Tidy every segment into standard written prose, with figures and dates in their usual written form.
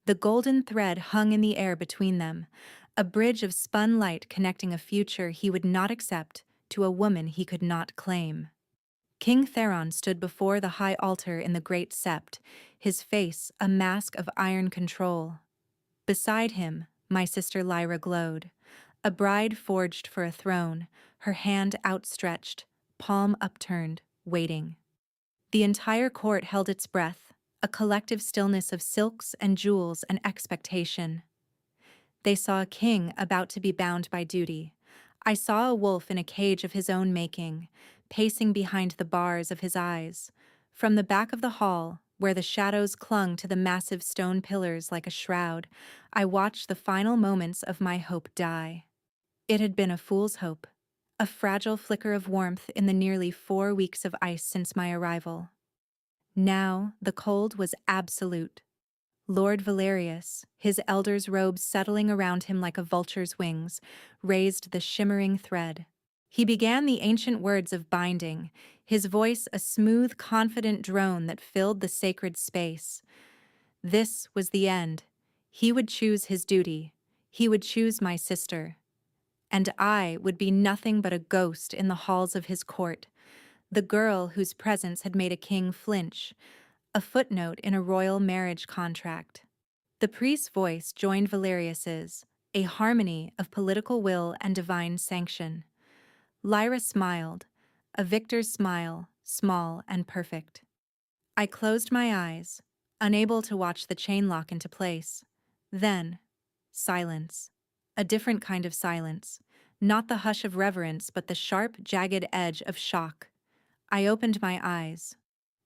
The golden thread hung in the air between them, a bridge of spun light connecting a future he would not accept to a woman he could not claim. King Theron stood before the high altar in the great sept, his face a mask of iron control. Beside him, my sister Lyra glowed, a bride forged for a throne, her hand outstretched, palm upturned, waiting. The entire court held its breath, a collective stillness of silks and jewels and expectation. They saw a king about to be bound by duty. I saw a wolf in a cage of his own making, pacing behind the bars of his eyes. From the back of the hall, where the shadows clung to the massive stone pillars like a shroud, I watched the final moments of my hope die. It had been a fool's hope, a fragile flicker of warmth in the nearly 4 weeks of ice since my arrival. Now the cold was absolute. Lord Valerius, his elder's robes settling around him like a vulture's wings, raised the shimmering thread. He began the ancient words of binding, his voice a smooth, confident drone that filled the sacred space. This was the end. He would choose his duty. He would choose my sister. And I would be nothing but a ghost in the halls of his court, the girl whose presence had made a king flinch, a footnote in a royal marriage contract. The priest's voice joined Valerius's, a harmony of political will and divine sanction. Lyra smiled, a victor's smile, small and perfect. I closed my eyes, unable to watch the chain lock into place. Then, silence. A different kind of silence. Not the hush of reverence, but the sharp, jagged edge of shock. I opened my eyes.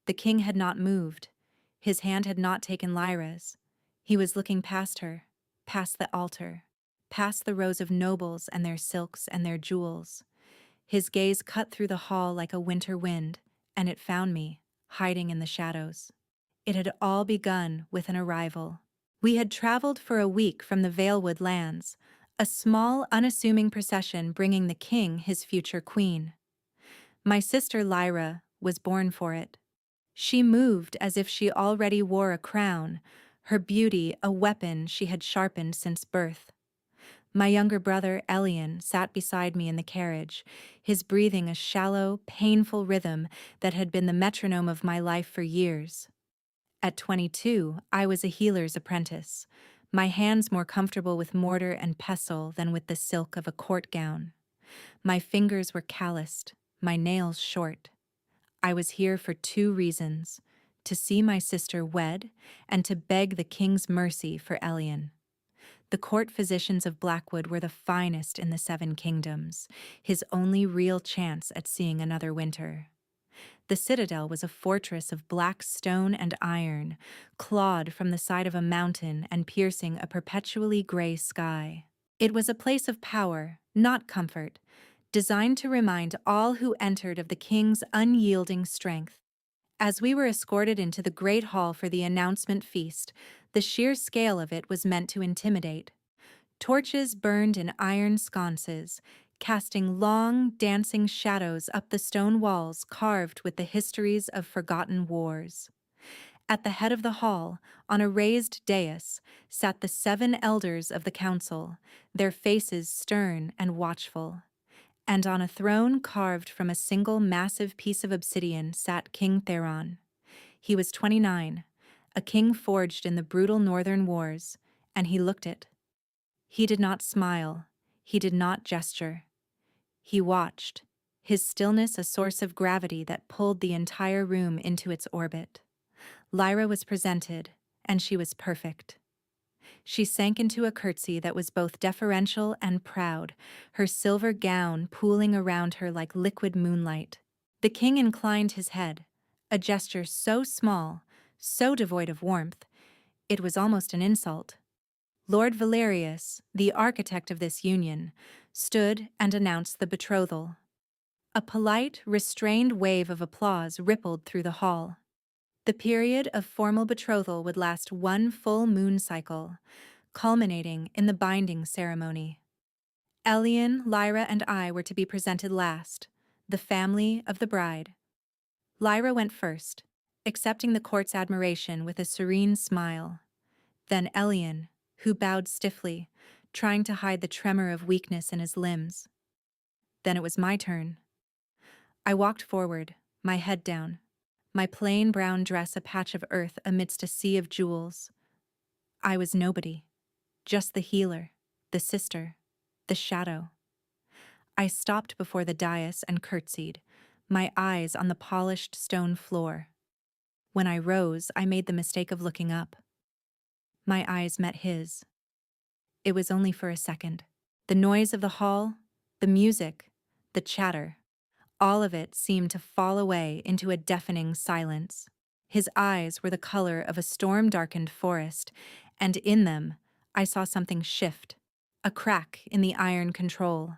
The king had not moved. His hand had not taken Lyra's. He was looking past her, past the altar, past the rows of nobles and their silks and their jewels. His gaze cut through the hall like a winter wind, and it found me, hiding in the shadows. It had all begun with an arrival. We had traveled for a week from the Valewood lands, a small, unassuming procession bringing the king his future queen. My sister Lyra was born for it. She moved as if she already wore a crown, her beauty a weapon she had sharpened since birth. My younger brother, Elian, sat beside me in the carriage, his breathing a shallow, painful rhythm that had been the metronome of my life for years. At 22, I was a healer's apprentice, my hands more comfortable with mortar and pestle than with the silk of a court gown. My fingers were calloused, my nails short. I was here for 2 reasons: to see my sister wed and to beg the king's mercy for Elian. The court physicians of Blackwood were the finest in the 7 kingdoms, his only real chance at seeing another winter. The citadel was a fortress of black stone and iron, clawed from the side of a mountain and piercing a perpetually gray sky. It was a place of power, not comfort, designed to remind all who entered of the king's unyielding strength. As we were escorted into the great hall for the announcement feast, the sheer scale of it was meant to intimidate. Torches burned in iron sconces, casting long, dancing shadows up the stone walls carved with the histories of forgotten wars. At the head of the hall, on a raised dais, sat the 7 elders of the council, their faces stern and watchful. And on a throne carved from a single massive piece of obsidian sat King Theron. He was 29, a king forged in the brutal northern wars, and he looked it. He did not smile, he did not gesture. He watched, his stillness a source of gravity that pulled the entire room into its orbit. Lyra was presented, and she was perfect. She sank into a curtsy that was both deferential and proud, her silver gown pooling around her like liquid moonlight. The king inclined his head, a gesture so small, so devoid of warmth, it was almost an insult. Lord Valerius, the architect of this union, stood and announced the betrothal. A polite, restrained wave of applause rippled through the hall. The period of formal betrothal would last 1 full moon cycle, culminating in the binding ceremony. Elian, Lyra, and I were to be presented last, the family of the bride. Lyra went first, accepting the court's admiration with a serene smile. Then Elian, who bowed stiffly, trying to hide the tremor of weakness in his limbs. Then it was my turn. I walked forward, my head down, my plain brown dress a patch of earth amidst a sea of jewels. I was nobody, just the healer, the sister, the shadow. I stopped before the dais and curtsied, my eyes on the polished stone floor. When I rose, I made the mistake of looking up. My eyes met his. It was only for a second. The noise of the hall, the music, the chatter, all of it seemed to fall away into a deafening silence. His eyes were the color of a storm-darkened forest, and in them I saw something shift, a crack in the iron control.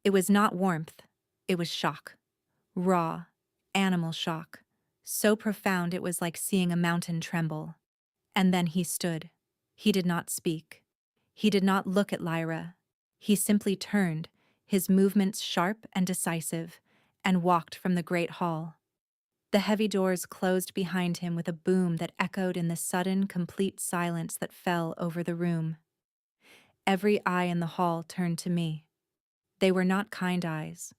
It was not warmth, it was shock. Raw, animal shock. So profound it was like seeing a mountain tremble. And then he stood. He did not speak. He did not look at Lyra. He simply turned, his movements sharp and decisive, and walked from the great hall. The heavy doors closed behind him with a boom that echoed in the sudden, complete silence that fell over the room. Every eye in the hall turned to me. They were not kind eyes.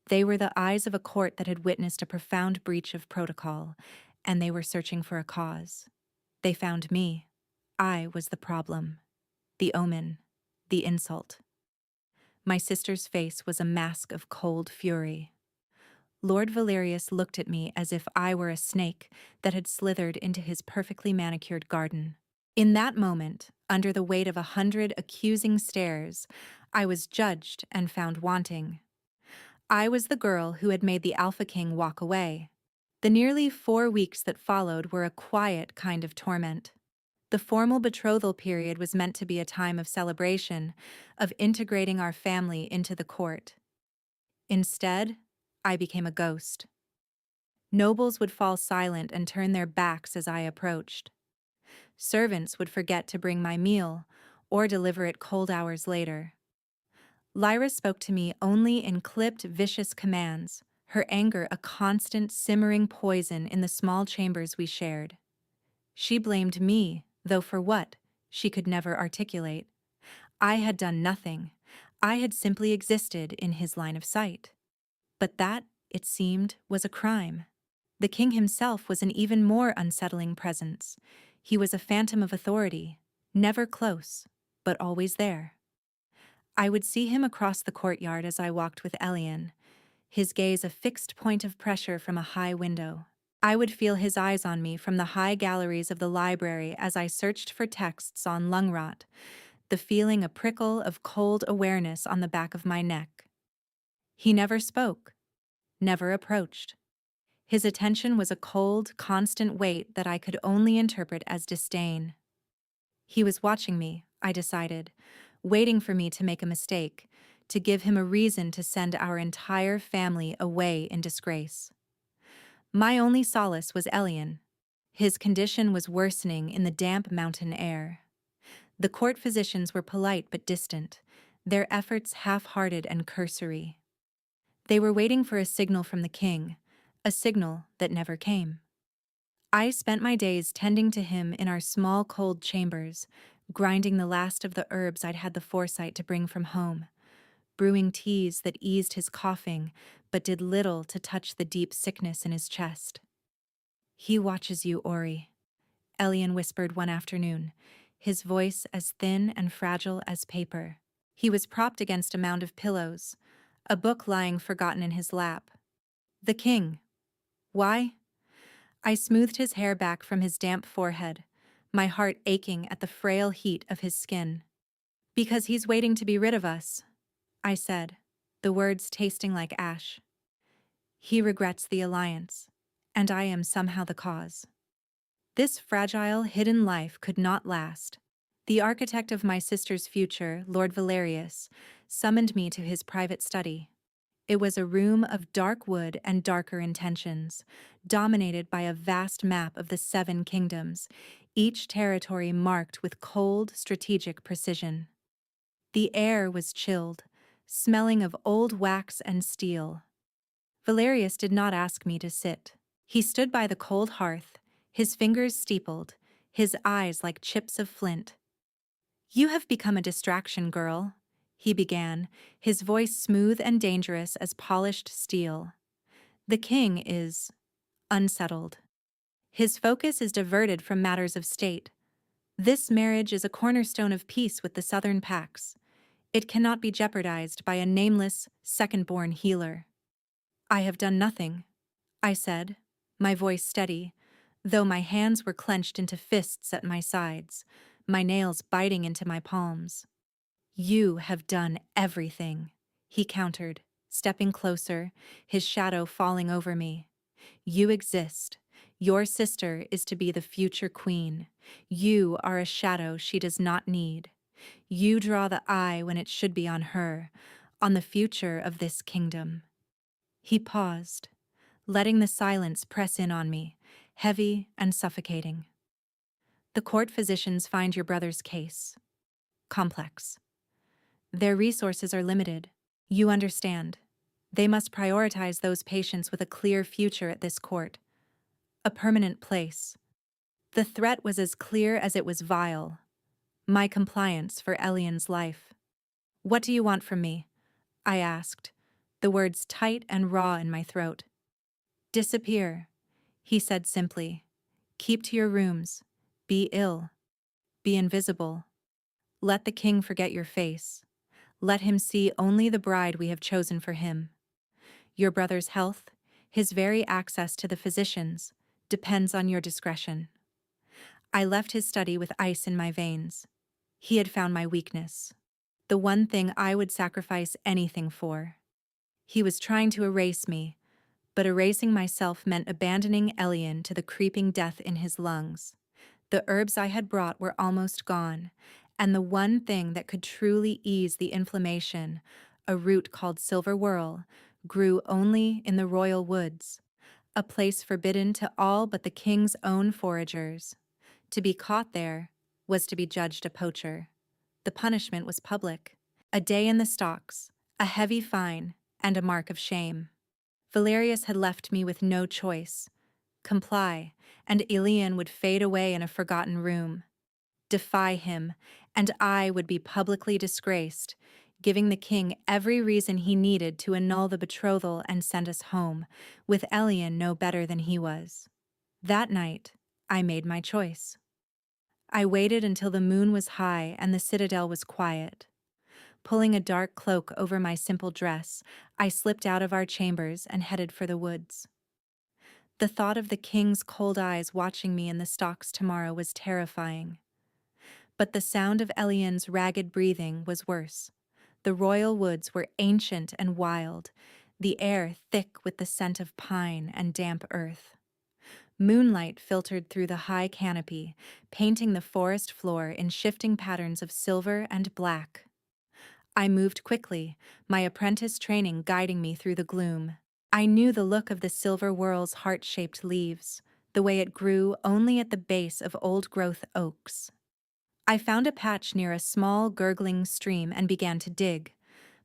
They were the eyes of a court that had witnessed a profound breach of protocol, and they were searching for a cause. They found me. I was the problem, the omen, the insult. My sister's face was a mask of cold fury. Lord Valerius looked at me as if I were a snake that had slithered into his perfectly manicured garden. In that moment, under the weight of 100 accusing stares, I was judged and found wanting. I was the girl who had made the Alpha King walk away. The nearly 4 weeks that followed were a quiet kind of torment. The formal betrothal period was meant to be a time of celebration, of integrating our family into the court. Instead, I became a ghost. Nobles would fall silent and turn their backs as I approached. Servants would forget to bring my meal or deliver it cold hours later. Lyra spoke to me only in clipped, vicious commands, her anger a constant, simmering poison in the small chambers we shared. She blamed me, though for what, she could never articulate. I had done nothing. I had simply existed in his line of sight. But that, it seemed, was a crime. The king himself was an even more unsettling presence. He was a phantom of authority, never close, but always there. I would see him across the courtyard as I walked with Elian, his gaze a fixed point of pressure from a high window. I would feel his eyes on me from the high galleries of the library as I searched for texts on lung rot, the feeling a prickle of cold awareness on the back of my neck. He never spoke, never approached. His attention was a cold, constant weight that I could only interpret as disdain. He was watching me, I decided, waiting for me to make a mistake, to give him a reason to send our entire family away in disgrace. My only solace was Elian. His condition was worsening in the damp mountain air. The court physicians were polite but distant, their efforts half-hearted and cursory. They were waiting for a signal from the king, a signal that never came. I spent my days tending to him in our small cold chambers, grinding the last of the herbs I'd had the foresight to bring from home, brewing teas that eased his coughing but did little to touch the deep sickness in his chest. "He watches you, Ori," Elian whispered one afternoon, his voice as thin and fragile as paper. He was propped against a mound of pillows, a book lying forgotten in his lap. "The king. Why?" I smoothed his hair back from his damp forehead, my heart aching at the frail heat of his skin. "Because he's waiting to be rid of us," I said, the words tasting like ash. "He regrets the alliance, and I am somehow the cause." This fragile, hidden life could not last. The architect of my sister's future, Lord Valerius, summoned me to his private study. It was a room of dark wood and darker intentions, dominated by a vast map of the 7 kingdoms, each territory marked with cold, strategic precision. The air was chilled, smelling of old wax and steel. Valerius did not ask me to sit. He stood by the cold hearth, his fingers steepled, his eyes like chips of flint. "You have become a distraction, girl," he began, his voice smooth and dangerous as polished steel. "The king is unsettled. His focus is diverted from matters of state. This marriage is a cornerstone of peace with the southern Pax. It cannot be jeopardized by a nameless, second-born healer." "I have done nothing," I said, my voice steady, though my hands were clenched into fists at my sides, my nails biting into my palms. "You have done everything," he countered, stepping closer, his shadow falling over me. "You exist. Your sister is to be the future queen. You are a shadow she does not need. You draw the eye when it should be on her, on the future of this kingdom." He paused, letting the silence press in on me, heavy and suffocating. "The court physicians find your brother's case complex. Their resources are limited. You understand. They must prioritize those patients with a clear future at this court, a permanent place." The threat was as clear as it was vile. My compliance for Elian's life. "What do you want from me?" I asked, the words tight and raw in my throat. "Disappear," he said simply. "Keep to your rooms. Be ill. Be invisible. Let the king forget your face. Let him see only the bride we have chosen for him. Your brother's health, his very access to the physicians, depends on your discretion." I left his study with ice in my veins. He had found my weakness, the one thing I would sacrifice anything for. He was trying to erase me, but erasing myself meant abandoning Elian to the creeping death in his lungs. The herbs I had brought were almost gone, and the one thing that could truly ease the inflammation, a root called silver whorl, grew only in the royal woods, a place forbidden to all but the king's own foragers. To be caught there was to be judged a poacher. The punishment was public. A day in the stocks, a heavy fine, and a mark of shame. Valerius had left me with no choice. Comply, and Elian would fade away in a forgotten room. Defy him, and I would be publicly disgraced, giving the king every reason he needed to annul the betrothal and send us home, with Elian no better than he was. That night, I made my choice. I waited until the moon was high and the citadel was quiet. Pulling a dark cloak over my simple dress, I slipped out of our chambers and headed for the woods. The thought of the king's cold eyes watching me in the stocks tomorrow was terrifying. But the sound of Elian's ragged breathing was worse. The royal woods were ancient and wild, the air thick with the scent of pine and damp earth. Moonlight filtered through the high canopy, painting the forest floor in shifting patterns of silver and black. I moved quickly, my apprentice training guiding me through the gloom. I knew the look of the silver whorl's heart-shaped leaves, the way it grew only at the base of old-growth oaks. I found a patch near a small, gurgling stream and began to dig,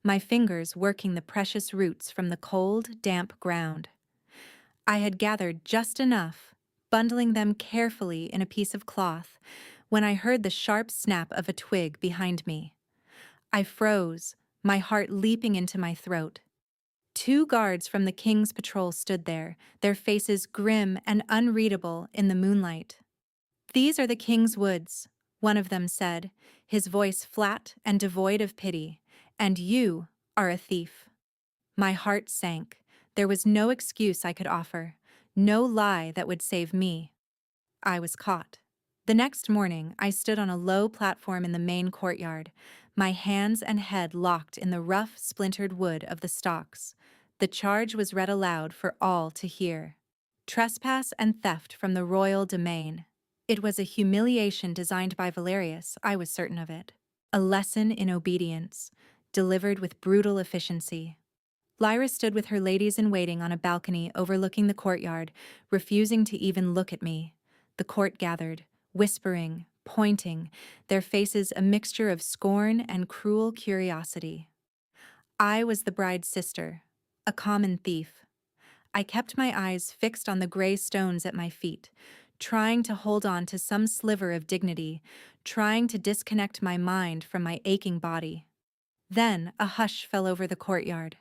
my fingers working the precious roots from the cold, damp ground. I had gathered just enough, bundling them carefully in a piece of cloth, when I heard the sharp snap of a twig behind me. I froze, my heart leaping into my throat. 2 guards from the king's patrol stood there, their faces grim and unreadable in the moonlight. "These are the king's woods," one of them said, his voice flat and devoid of pity, "and you are a thief." My heart sank. There was no excuse I could offer, no lie that would save me. I was caught. The next morning, I stood on a low platform in the main courtyard, my hands and head locked in the rough, splintered wood of the stocks. The charge was read aloud for all to hear. Trespass and theft from the royal domain. It was a humiliation designed by Valerius, I was certain of it. A lesson in obedience, delivered with brutal efficiency. Lyra stood with her ladies-in-waiting on a balcony overlooking the courtyard, refusing to even look at me. The court gathered, whispering, pointing, their faces a mixture of scorn and cruel curiosity. I was the bride's sister, a common thief. I kept my eyes fixed on the gray stones at my feet, trying to hold on to some sliver of dignity, trying to disconnect my mind from my aching body. Then a hush fell over the courtyard,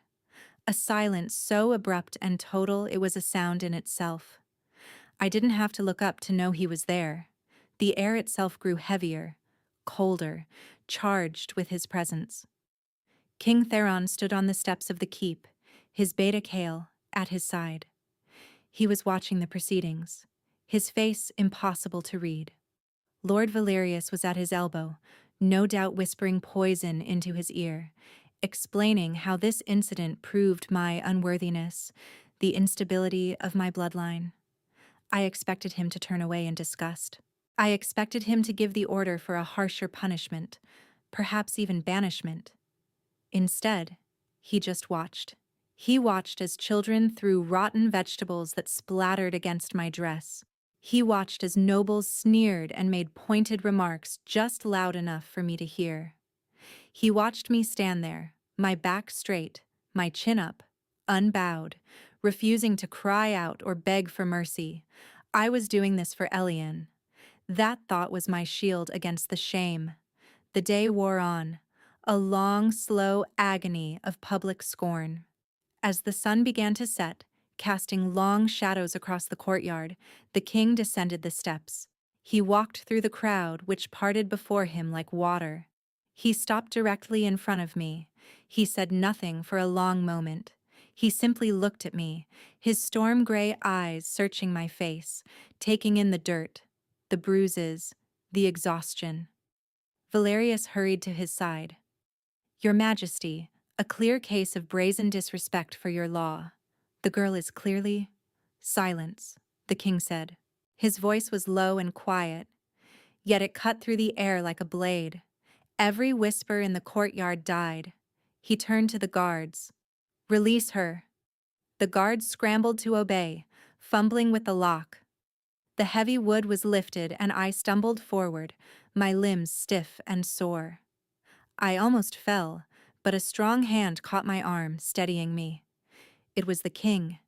a silence so abrupt and total it was a sound in itself. I didn't have to look up to know he was there. The air itself grew heavier, colder, charged with his presence. King Theron stood on the steps of the keep, his Beta Kale at his side. He was watching the proceedings, his face impossible to read. Lord Valerius was at his elbow, no doubt whispering poison into his ear, explaining how this incident proved my unworthiness, the instability of my bloodline. I expected him to turn away in disgust. I expected him to give the order for a harsher punishment, perhaps even banishment. Instead, he just watched. He watched as children threw rotten vegetables that splattered against my dress. He watched as nobles sneered and made pointed remarks just loud enough for me to hear. He watched me stand there, my back straight, my chin up, unbowed, refusing to cry out or beg for mercy. I was doing this for Elian. That thought was my shield against the shame. The day wore on, a long, slow agony of public scorn. As the sun began to set, casting long shadows across the courtyard, the king descended the steps. He walked through the crowd, which parted before him like water. He stopped directly in front of me. He said nothing for a long moment. He simply looked at me, his storm-gray eyes searching my face, taking in the dirt, the bruises, the exhaustion. Valerius hurried to his side. "Your Majesty, a clear case of brazen disrespect for your law. The girl is clearly—" "Silence," the king said. His voice was low and quiet, yet it cut through the air like a blade. Every whisper in the courtyard died. He turned to the guards. "Release her." The guards scrambled to obey, fumbling with the lock. The heavy wood was lifted and I stumbled forward, my limbs stiff and sore. I almost fell, but a strong hand caught my arm, steadying me. It was the king.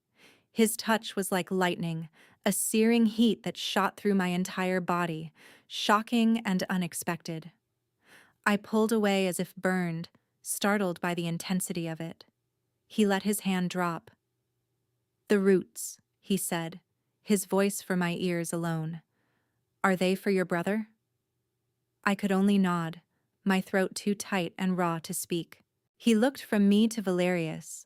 His touch was like lightning, a searing heat that shot through my entire body, shocking and unexpected. I pulled away as if burned, startled by the intensity of it. He let his hand drop. "The roots," he said, his voice for my ears alone. "Are they for your brother?" I could only nod, my throat too tight and raw to speak. He looked from me to Valerius,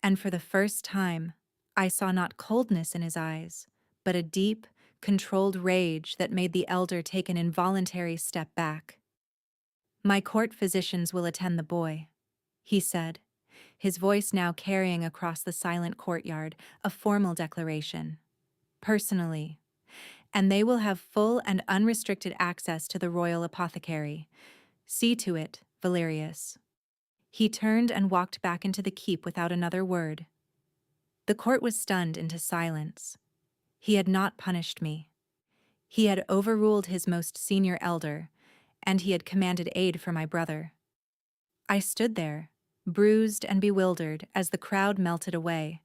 and for the first time, I saw not coldness in his eyes, but a deep, controlled rage that made the elder take an involuntary step back. "My court physicians will attend the boy," he said, his voice now carrying across the silent courtyard a formal declaration. "Personally. And they will have full and unrestricted access to the royal apothecary. See to it, Valerius." He turned and walked back into the keep without another word. The court was stunned into silence. He had not punished me. He had overruled his most senior elder, and he had commanded aid for my brother. I stood there, bruised and bewildered as the crowd melted away,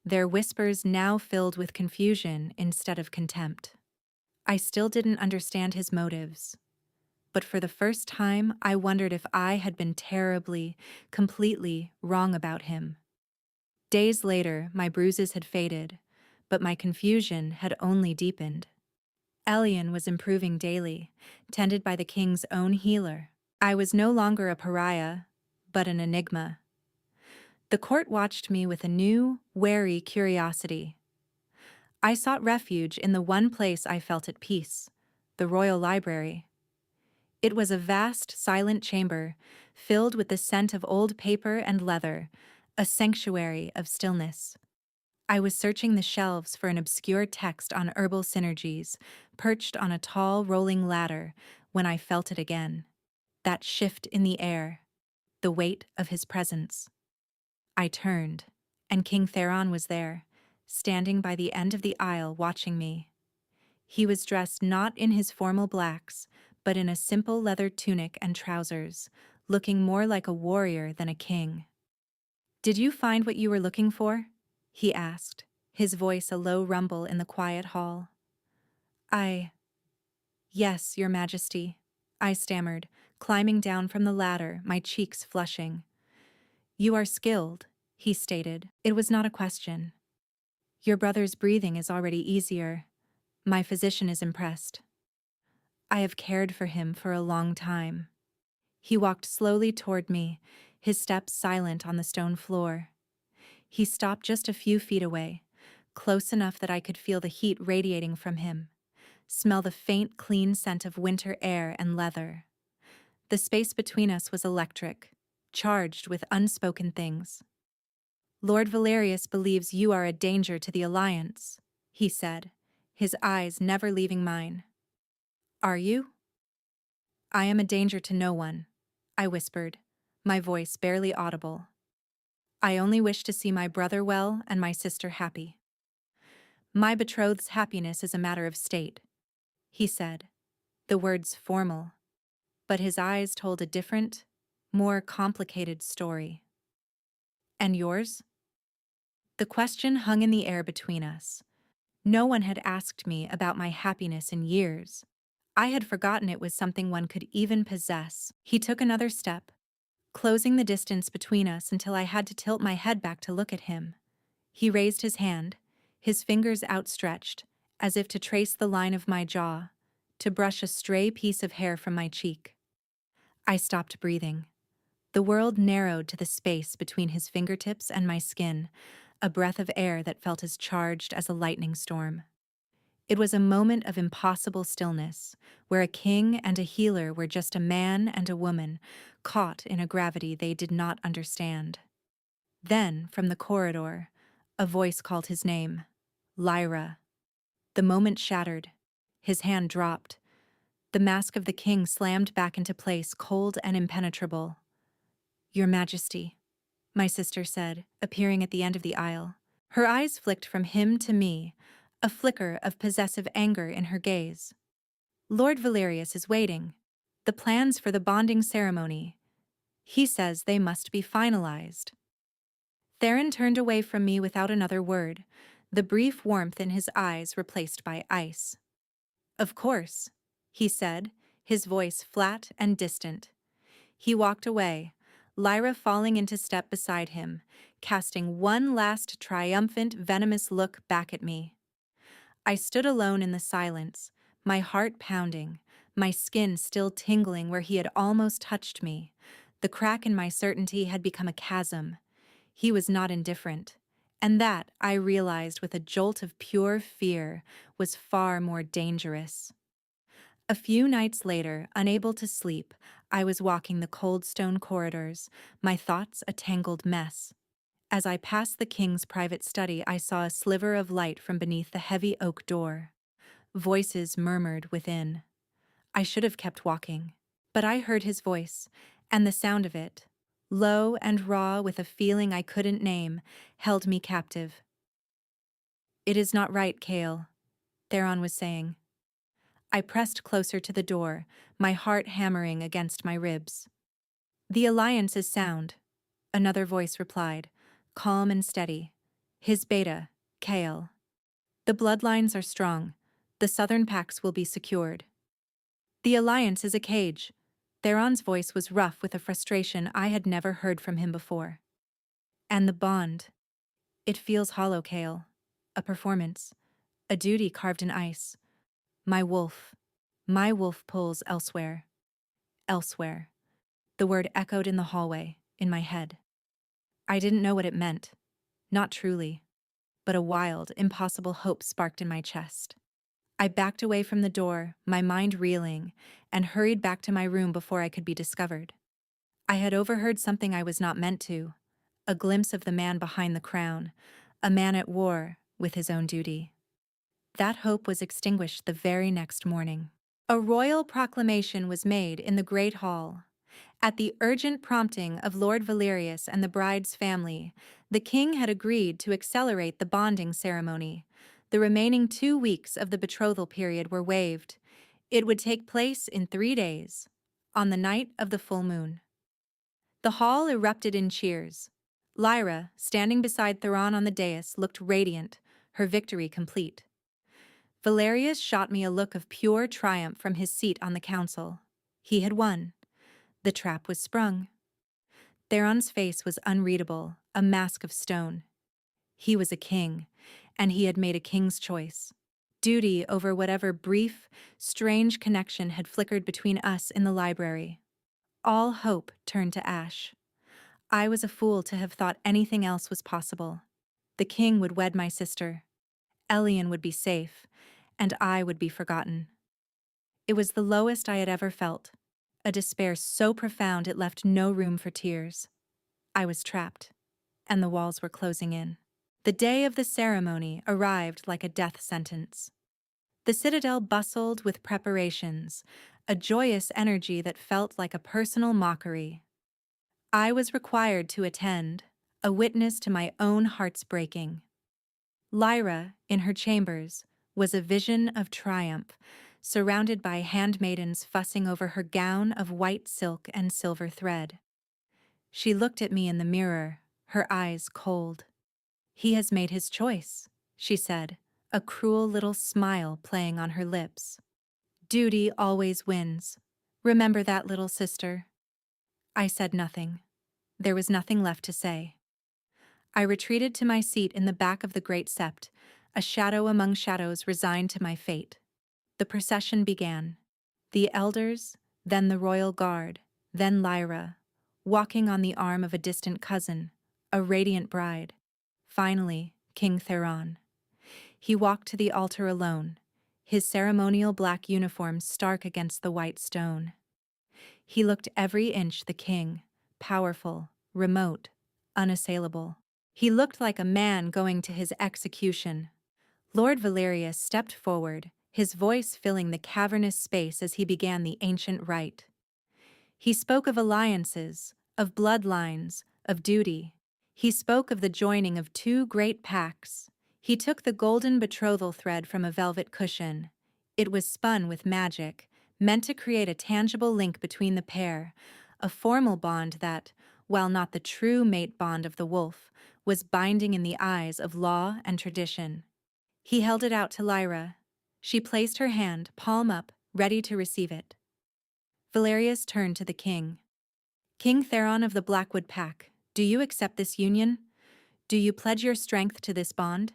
their whispers now filled with confusion instead of contempt. I still didn't understand his motives, but for the first time I wondered if I had been terribly, completely wrong about him. Days later, my bruises had faded, but my confusion had only deepened. Elian was improving daily, tended by the king's own healer. I was no longer a pariah, but an enigma. The court watched me with a new, wary curiosity. I sought refuge in the one place I felt at peace, the royal library. It was a vast, silent chamber, filled with the scent of old paper and leather, a sanctuary of stillness. I was searching the shelves for an obscure text on herbal synergies, perched on a tall, rolling ladder, when I felt it again. That shift in the air, the weight of his presence. I turned, and King Theron was there, standing by the end of the aisle watching me. He was dressed not in his formal blacks, but in a simple leather tunic and trousers, looking more like a warrior than a king. "Did you find what you were looking for?" he asked, his voice a low rumble in the quiet hall. I— Yes, Your Majesty, I stammered, climbing down from the ladder, my cheeks flushing. You are skilled, he stated. It was not a question. Your brother's breathing is already easier. My physician is impressed. I have cared for him for a long time. He walked slowly toward me, his steps silent on the stone floor. He stopped just a few feet away, close enough that I could feel the heat radiating from him, smell the faint, clean scent of winter air and leather. The space between us was electric, charged with unspoken things. Lord Valerius believes you are a danger to the Alliance, he said, his eyes never leaving mine. Are you? I am a danger to no one, I whispered, my voice barely audible. I only wish to see my brother well and my sister happy. My betrothed's happiness is a matter of state, he said, the words formal, but his eyes told a different, more complicated story. And yours? The question hung in the air between us. No one had asked me about my happiness in years. I had forgotten it was something one could even possess. He took another step, closing the distance between us until I had to tilt my head back to look at him. He raised his hand, his fingers outstretched, as if to trace the line of my jaw, to brush a stray piece of hair from my cheek. I stopped breathing. The world narrowed to the space between his fingertips and my skin, a breath of air that felt as charged as a lightning storm. It was a moment of impossible stillness, where a king and a healer were just a man and a woman, caught in a gravity they did not understand. Then, from the corridor, a voice called his name, Lyra. The moment shattered. His hand dropped. The mask of the king slammed back into place, cold and impenetrable. Your Majesty, my sister said, appearing at the end of the aisle. Her eyes flicked from him to me, a flicker of possessive anger in her gaze. Lord Valerius is waiting. The plans for the bonding ceremony. He says they must be finalized. Theron turned away from me without another word, the brief warmth in his eyes replaced by ice. Of course, he said, his voice flat and distant. He walked away, Lyra falling into step beside him, casting one last triumphant, venomous look back at me. I stood alone in the silence, my heart pounding, my skin still tingling where he had almost touched me. The crack in my certainty had become a chasm. He was not indifferent, and that, I realized with a jolt of pure fear, was far more dangerous. A few nights later, unable to sleep, I was walking the cold stone corridors, my thoughts a tangled mess. As I passed the king's private study, I saw a sliver of light from beneath the heavy oak door. Voices murmured within. I should have kept walking, but I heard his voice, and the sound of it, low and raw with a feeling I couldn't name, held me captive. It is not right, Chaol, Theron was saying. I pressed closer to the door, my heart hammering against my ribs. The alliance is sound, another voice replied, calm and steady. His beta, Chaol. The bloodlines are strong. The southern pacts will be secured. The alliance is a cage. Theron's voice was rough with a frustration I had never heard from him before. And the bond. It feels hollow, Chaol. A performance. A duty carved in ice. My wolf. My wolf pulls elsewhere. Elsewhere. The word echoed in the hallway, in my head. I didn't know what it meant. Not truly. But a wild, impossible hope sparked in my chest. I backed away from the door, my mind reeling, and hurried back to my room before I could be discovered. I had overheard something I was not meant to, a glimpse of the man behind the crown, a man at war with his own duty. That hope was extinguished the very next morning. A royal proclamation was made in the Great Hall. At the urgent prompting of Lord Valerius and the bride's family, the king had agreed to accelerate the bonding ceremony. The remaining 2 weeks of the betrothal period were waived. It would take place in 3 days, on the night of the full moon. The hall erupted in cheers. Lyra, standing beside Theron on the dais, looked radiant, her victory complete. Valerius shot me a look of pure triumph from his seat on the council. He had won. The trap was sprung. Theron's face was unreadable, a mask of stone. He was a king, and he had made a king's choice. Duty over whatever brief, strange connection had flickered between us in the library. All hope turned to ash. I was a fool to have thought anything else was possible. The king would wed my sister. Elian would be safe, and I would be forgotten. It was the lowest I had ever felt, a despair so profound it left no room for tears. I was trapped, and the walls were closing in. The day of the ceremony arrived like a death sentence. The citadel bustled with preparations, a joyous energy that felt like a personal mockery. I was required to attend, a witness to my own heart's breaking. Lyra, in her chambers, was a vision of triumph, surrounded by handmaidens fussing over her gown of white silk and silver thread. She looked at me in the mirror, her eyes cold. "He has made his choice," she said, a cruel little smile playing on her lips. "Duty always wins. Remember that, little sister." I said nothing. There was nothing left to say. I retreated to my seat in the back of the great sept, a shadow among shadows resigned to my fate. The procession began. The elders, then the royal guard, then Lyra, walking on the arm of a distant cousin, a radiant bride. Finally, King Theron. He walked to the altar alone, his ceremonial black uniform stark against the white stone. He looked every inch the king, powerful, remote, unassailable. He looked like a man going to his execution. Lord Valerius stepped forward, his voice filling the cavernous space as he began the ancient rite. He spoke of alliances, of bloodlines, of duty. He spoke of the joining of two great pacts. He took the golden betrothal thread from a velvet cushion. It was spun with magic, meant to create a tangible link between the pair, a formal bond that, while not the true mate bond of the wolf, was binding in the eyes of law and tradition. He held it out to Lyra. She placed her hand, palm up, ready to receive it. Valerius turned to the king. "King Theron of the Blackwood Pack, do you accept this union? Do you pledge your strength to this bond?"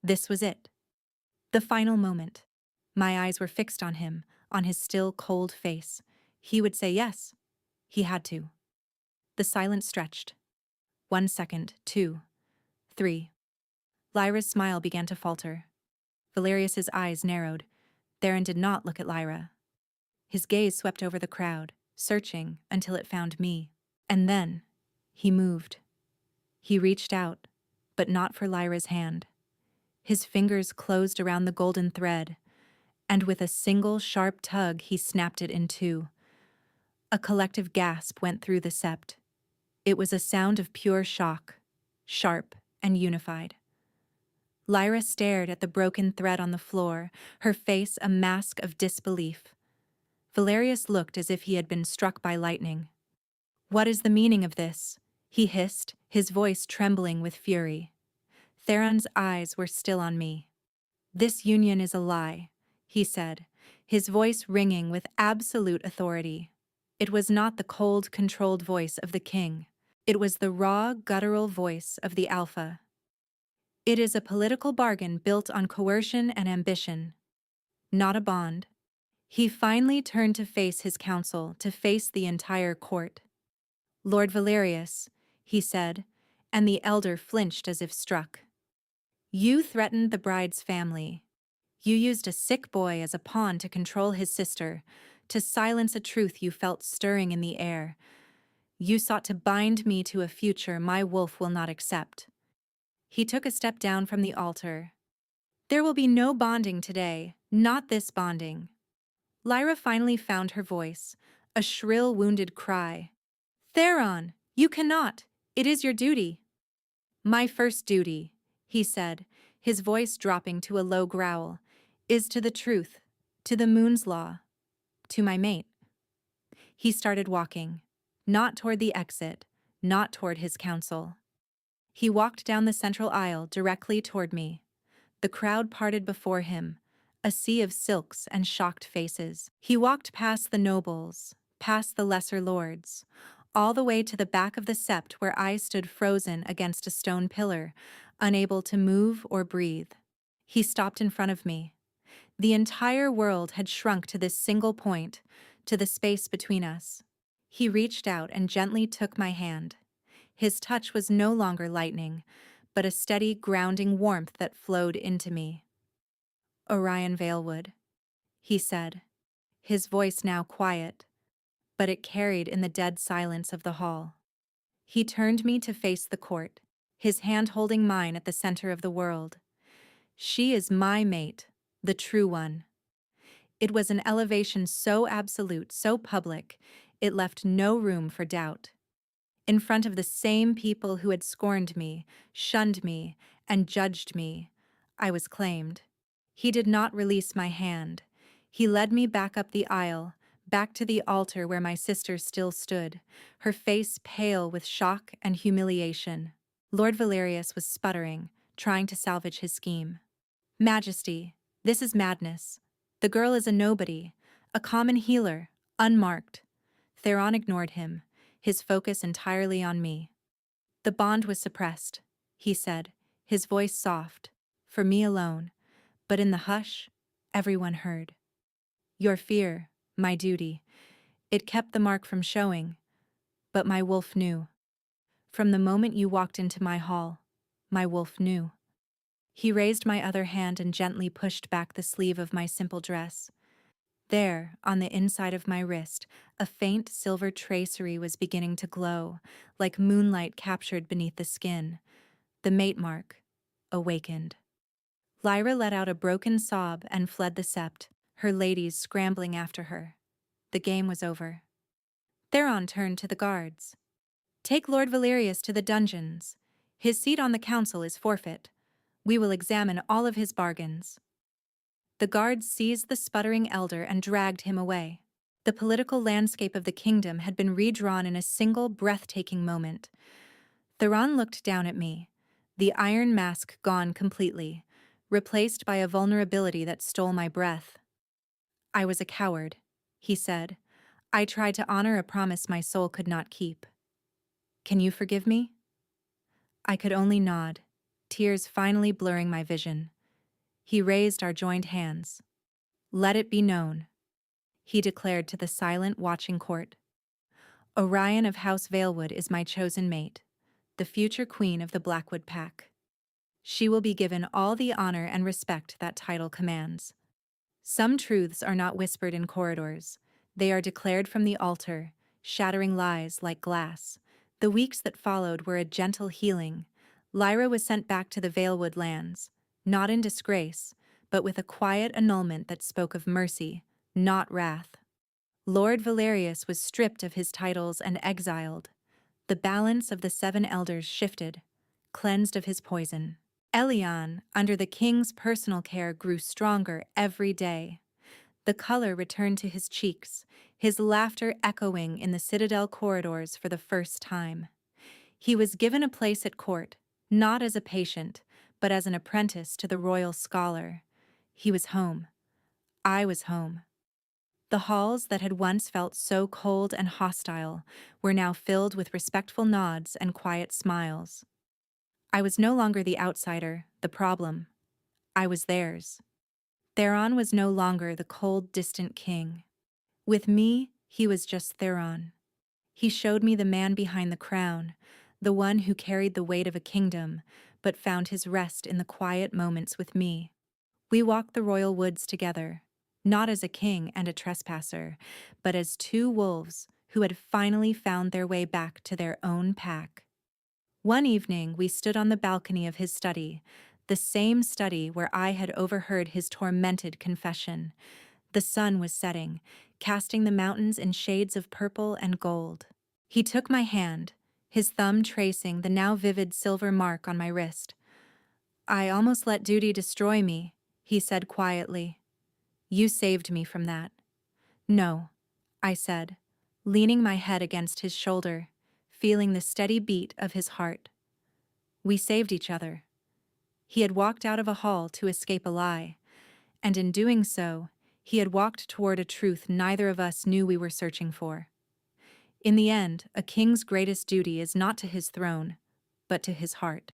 This was it. The final moment. My eyes were fixed on him, on his still, cold face. He would say yes. He had to. The silence stretched. 1 second, 2, 3. Lyra's smile began to falter. Valerius's eyes narrowed. Theron did not look at Lyra. His gaze swept over the crowd, searching until it found me. And then, he moved. He reached out, but not for Lyra's hand. His fingers closed around the golden thread, and with a single sharp tug he snapped it in two. A collective gasp went through the sept. It was a sound of pure shock, sharp and unified. Lyra stared at the broken thread on the floor, her face a mask of disbelief. Valerius looked as if he had been struck by lightning. "What is the meaning of this?" he hissed, his voice trembling with fury. Theron's eyes were still on me. "This union is a lie," he said, his voice ringing with absolute authority. It was not the cold, controlled voice of the king. It was the raw, guttural voice of the Alpha. "It is a political bargain built on coercion and ambition, not a bond." He finally turned to face his council, to face the entire court. "Lord Valerius," he said, and the elder flinched as if struck. "You threatened the bride's family. You used a sick boy as a pawn to control his sister, to silence a truth you felt stirring in the air. You sought to bind me to a future my wolf will not accept." He took a step down from the altar. "There will be no bonding today, not this bonding." Lyra finally found her voice, a shrill, wounded cry. "Theron, you cannot! It is your duty." "My first duty," he said, his voice dropping to a low growl, "is to the truth, to the moon's law, to my mate." He started walking, not toward the exit, not toward his council. He walked down the central aisle directly toward me. The crowd parted before him, a sea of silks and shocked faces. He walked past the nobles, past the lesser lords, all the way to the back of the sept where I stood frozen against a stone pillar, unable to move or breathe. He stopped in front of me. The entire world had shrunk to this single point, to the space between us. He reached out and gently took my hand. His touch was no longer lightning, but a steady, grounding warmth that flowed into me. "Orion Valewood," he said, his voice now quiet, but it carried in the dead silence of the hall. He turned me to face the court, his hand holding mine at the center of the world. "She is my mate, the true one." It was an elevation so absolute, so public, it left no room for doubt. In front of the same people who had scorned me, shunned me, and judged me, I was claimed. He did not release my hand. He led me back up the aisle, back to the altar where my sister still stood, her face pale with shock and humiliation. Lord Valerius was sputtering, trying to salvage his scheme. "Majesty, this is madness. The girl is a nobody, a common healer, unmarked." Theron ignored him, his focus entirely on me. "The bond was suppressed," he said, his voice soft, "for me alone, but in the hush, everyone heard. Your fear, my duty, it kept the mark from showing, but my wolf knew. From the moment you walked into my hall, my wolf knew." He raised my other hand and gently pushed back the sleeve of my simple dress. There, on the inside of my wrist, a faint silver tracery was beginning to glow, like moonlight captured beneath the skin. The mate mark, awakened. Lyra let out a broken sob and fled the sept, her ladies scrambling after her. The game was over. Theron turned to the guards. "Take Lord Valerius to the dungeons. His seat on the council is forfeit. We will examine all of his bargains." The guards seized the sputtering elder and dragged him away. The political landscape of the kingdom had been redrawn in a single breathtaking moment. Theron looked down at me, the iron mask gone completely, replaced by a vulnerability that stole my breath. "I was a coward," he said. "I tried to honor a promise my soul could not keep. Can you forgive me?" I could only nod, tears finally blurring my vision. He raised our joined hands. "Let it be known," he declared to the silent, watching court. "Orion of House Valewood is my chosen mate, the future queen of the Blackwood Pack. She will be given all the honor and respect that title commands. Some truths are not whispered in corridors. They are declared from the altar, shattering lies like glass. The weeks that followed were a gentle healing. Lyra was sent back to the Valewood lands, not in disgrace, but with a quiet annulment that spoke of mercy, not wrath. Lord Valerius was stripped of his titles and exiled. The balance of the 7 elders shifted, cleansed of his poison. Elian, under the king's personal care, grew stronger every day. The color returned to his cheeks, his laughter echoing in the citadel corridors for the first time. He was given a place at court, not as a patient, but as an apprentice to the royal scholar. He was home. I was home. The halls that had once felt so cold and hostile were now filled with respectful nods and quiet smiles. I was no longer the outsider, the problem. I was theirs. Theron was no longer the cold, distant king. With me, he was just Theron. He showed me the man behind the crown, the one who carried the weight of a kingdom, but found his rest in the quiet moments with me. We walked the royal woods together, not as a king and a trespasser, but as 2 wolves who had finally found their way back to their own pack. One evening, we stood on the balcony of his study, the same study where I had overheard his tormented confession. The sun was setting, casting the mountains in shades of purple and gold. He took my hand, his thumb tracing the now vivid silver mark on my wrist. "I almost let duty destroy me," he said quietly. "You saved me from that." "No," I said, leaning my head against his shoulder, feeling the steady beat of his heart. "We saved each other. He had walked out of a hall to escape a lie, and in doing so, he had walked toward a truth neither of us knew we were searching for. In the end, a king's greatest duty is not to his throne, but to his heart.